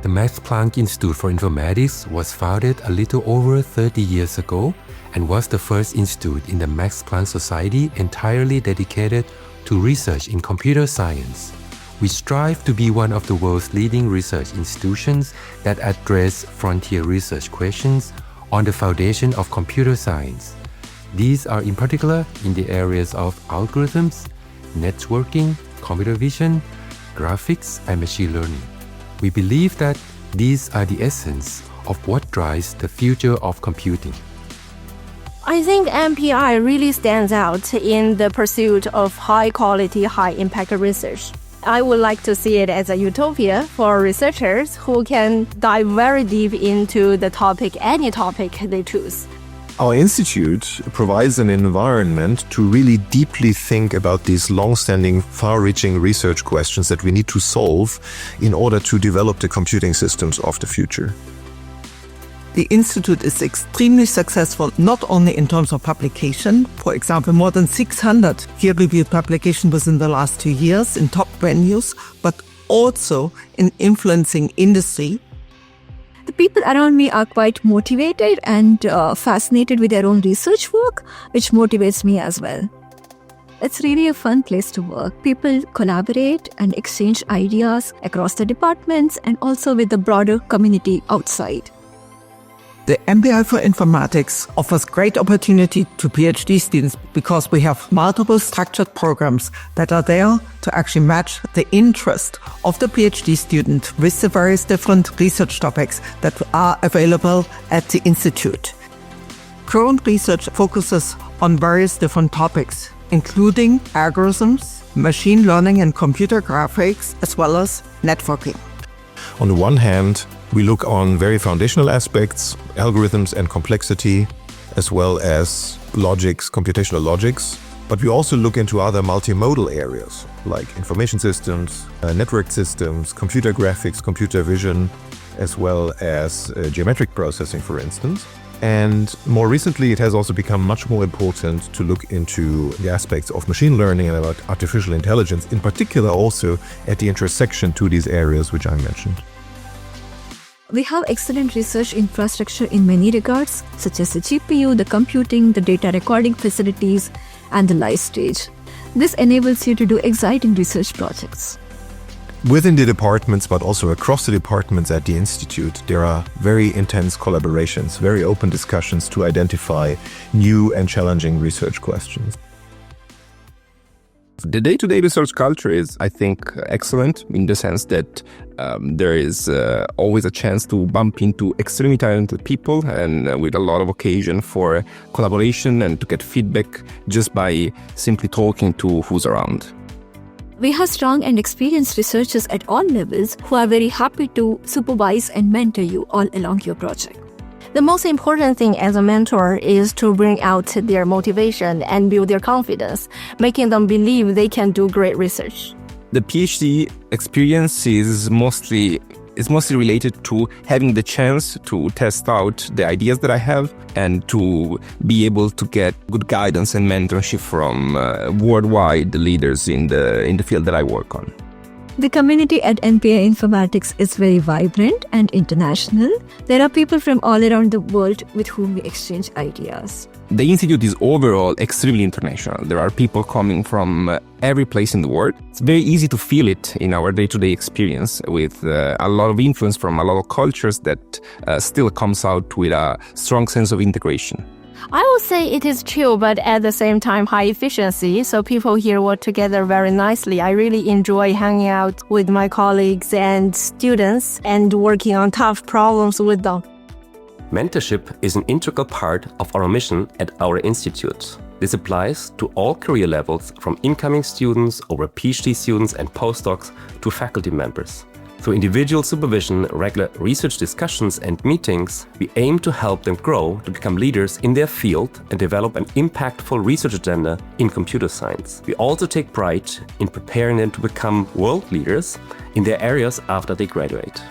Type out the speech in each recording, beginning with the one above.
The Max Planck Institute for Informatics was founded a little over 30 years ago and was the first institute in the Max Planck Society entirely dedicated to research in computer science. We strive to be one of the world's leading research institutions that address frontier research questions on the foundation of computer science. These are in particular in the areas of algorithms, networking, computer vision, graphics, and machine learning. We believe that these are the essence of what drives the future of computing. I think MPI really stands out in the pursuit of high-quality, high-impact research. I would like to see it as a utopia for researchers who can dive very deep into the topic, any topic they choose. Our institute provides an environment to really deeply think about these long-standing, far-reaching research questions that we need to solve in order to develop the computing systems of the future. The Institute is extremely successful not only in terms of publication, for example, more than 600 peer-reviewed publications within the last 2 years in top venues, but also in influencing industry. The people around me are quite motivated and fascinated with their own research work, which motivates me as well. It's really a fun place to work. People collaborate and exchange ideas across the departments and also with the broader community outside. The MPI for Informatics offers great opportunity to PhD students because we have multiple structured programs that are there to actually match the interest of the PhD student with the various different research topics that are available at the Institute. Current research focuses on various different topics, including algorithms, machine learning and computer graphics, as well as networking. On the one hand, we look on very foundational aspects, algorithms and complexity, as well as logics, computational logics. But we also look into other multimodal areas like information systems, network systems, computer graphics, computer vision, as well as geometric processing, for instance. And more recently, it has also become much more important to look into the aspects of machine learning and about artificial intelligence, in particular also at the intersection to these areas which I mentioned. We have excellent research infrastructure in many regards, such as the GPU, the computing, the data recording facilities, and the live stage. This enables you to do exciting research projects. Within the departments, but also across the departments at the Institute, there are very intense collaborations, very open discussions to identify new and challenging research questions. The day-to-day research culture is, I think, excellent in the sense that there is always a chance to bump into extremely talented people and with a lot of occasion for collaboration and to get feedback just by simply talking to who's around. We have strong and experienced researchers at all levels who are very happy to supervise and mentor you all along your project. The most important thing as a mentor is to bring out their motivation and build their confidence, making them believe they can do great research. The PhD experience is mostly related to having the chance to test out the ideas that I have and to be able to get good guidance and mentorship from worldwide leaders in the field that I work on. The community at MPI Informatics is very vibrant and international. There are people from all around the world with whom we exchange ideas. The Institute is overall extremely international. There are people coming from every place in the world. It's very easy to feel it in our day-to-day experience with a lot of influence from a lot of cultures that still comes out with a strong sense of integration. I would say it is chill, but at the same time high efficiency, so people here work together very nicely. I really enjoy hanging out with my colleagues and students and working on tough problems with them. Mentorship is an integral part of our mission at our institute. This applies to all career levels, from incoming students over PhD students and postdocs to faculty members. Through individual supervision, regular research discussions and meetings, we aim to help them grow to become leaders in their field and develop an impactful research agenda in computer science. We also take pride in preparing them to become world leaders in their areas after they graduate.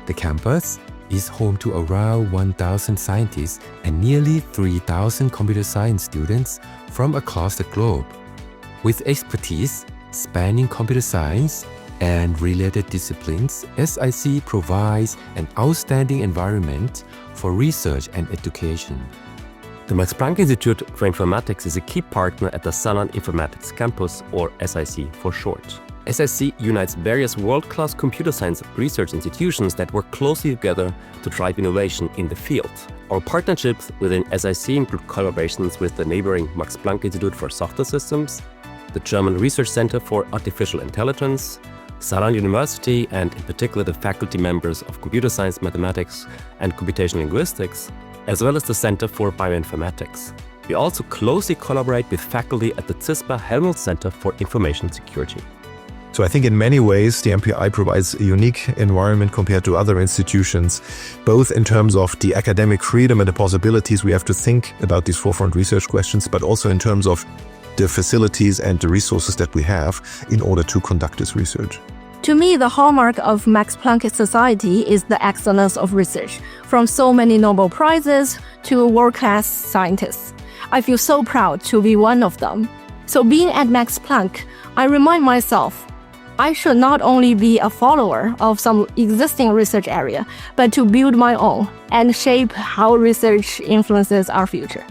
The campus is home to around 1,000 scientists and nearly 3,000 computer science students from across the globe. With expertise spanning computer science, and related disciplines, SIC provides an outstanding environment for research and education. The Max Planck Institute for Informatics is a key partner at the Saarland Informatics Campus, or SIC for short. SIC unites various world-class computer science research institutions that work closely together to drive innovation in the field. Our partnerships within SIC include collaborations with the neighboring Max Planck Institute for Software Systems, the German Research Center for Artificial Intelligence, Saarland University, and in particular the faculty members of Computer Science, Mathematics, and Computational Linguistics, as well as the Center for Bioinformatics. We also closely collaborate with faculty at the CISPA Helmholtz Center for Information Security. So I think in many ways the MPI provides a unique environment compared to other institutions, both in terms of the academic freedom and the possibilities we have to think about these forefront research questions, but also in terms of the facilities and the resources that we have in order to conduct this research. To me, the hallmark of Max Planck Society is the excellence of research, from so many Nobel Prizes to world-class scientists. I feel so proud to be one of them. So being at Max Planck, I remind myself, I should not only be a follower of some existing research area, but to build my own and shape how research influences our future.